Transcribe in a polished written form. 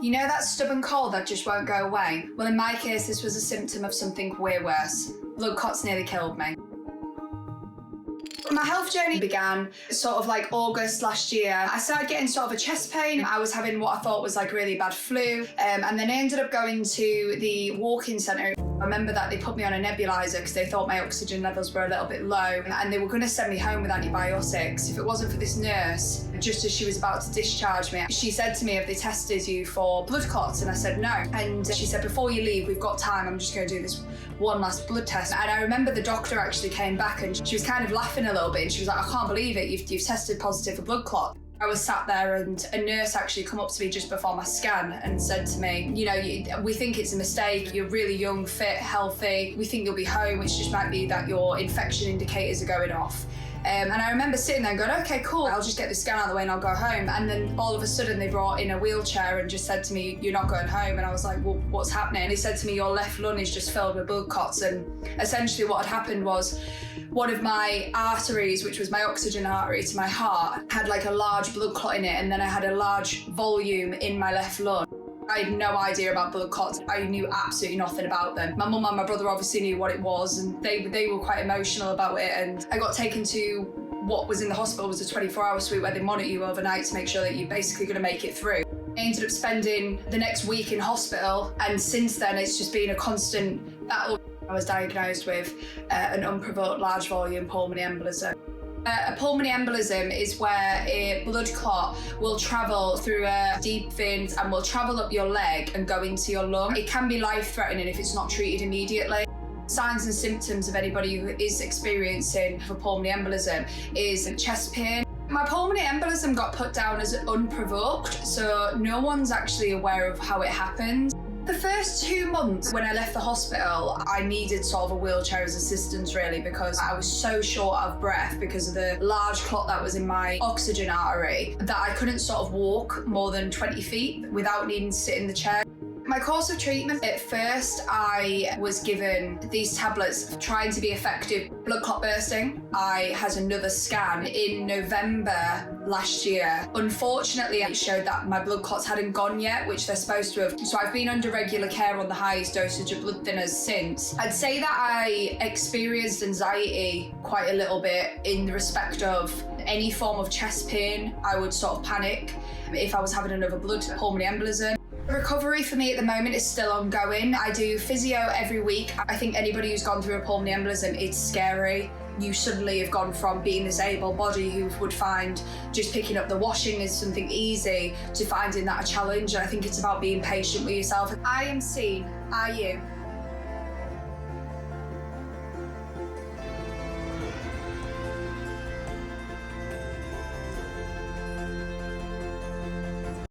You know that stubborn cold that just won't go away? Well, in my case, this was a symptom of something way worse. Blood clots nearly killed me. My health journey began sort of like August last year. I started getting sort of a chest pain. I was having what I thought was like really bad flu. And then I ended up going to the walk-in centre. I remember that they put me on a nebulizer because they thought my oxygen levels were a little bit low, and they were going to send me home with antibiotics. If it wasn't for this nurse, just as she was about to discharge me, she said to me, "Have they tested you for blood clots?" And I said no. And she said, "Before you leave, we've got time. I'm just going to do this one last blood test." And I remember the doctor actually came back and she was kind of laughing a little bit, and she was like, "I can't believe it. You've tested positive for blood clot." I was sat there and a nurse actually come up to me just before my scan and said to me, "You know, we think it's a mistake. You're really young, fit, healthy. We think you'll be home. It just might be that your infection indicators are going off." And I remember sitting there and going, "Okay, cool, I'll just get the scan out of the way and I'll go home." And then all of a sudden they brought in a wheelchair and just said to me, "You're not going home." And I was like, "Well, what's happening?" And he said to me, "Your left lung is just filled with blood clots." And essentially what had happened was one of my arteries, which was my oxygen artery to my heart, had like a large blood clot in it, and then I had a large volume in my left lung. I had no idea about blood clots. I knew absolutely nothing about them. My mum and my brother obviously knew what it was, and they were quite emotional about it. And I got taken to what was in the hospital was a 24-hour suite where they monitor you overnight to make sure that you're basically going to make it through. I ended up spending the next week in hospital, and since then it's just been a constant battle. I was diagnosed with an unprovoked large volume pulmonary embolism. A pulmonary embolism is where a blood clot will travel through deep veins and will travel up your leg and go into your lung. It can be life-threatening if it's not treated immediately. Signs and symptoms of anybody who is experiencing a pulmonary embolism is chest pain. My pulmonary embolism got put down as unprovoked, so no one's actually aware of how it happened. The first 2 months when I left the hospital, I needed sort of a wheelchair as assistance really, because I was so short of breath because of the large clot that was in my oxygen artery that I couldn't sort of walk more than 20 feet without needing to sit in the chair. My course of treatment, at first I was given these tablets trying to be effective blood clot bursting. I had another scan in November last year. Unfortunately, it showed that my blood clots hadn't gone yet, which they're supposed to have. So I've been under regular care on the highest dosage of blood thinners since. I'd say that I experienced anxiety quite a little bit in the respect of any form of chest pain. I would sort of panic if I was having another pulmonary embolism. Recovery for me at the moment is still ongoing. I do physio every week. I think anybody who's gone through a pulmonary embolism, it's scary. You suddenly have gone from being this able-bodied who would find just picking up the washing as something easy to finding that a challenge. And I think it's about being patient with yourself. I am seen, are you?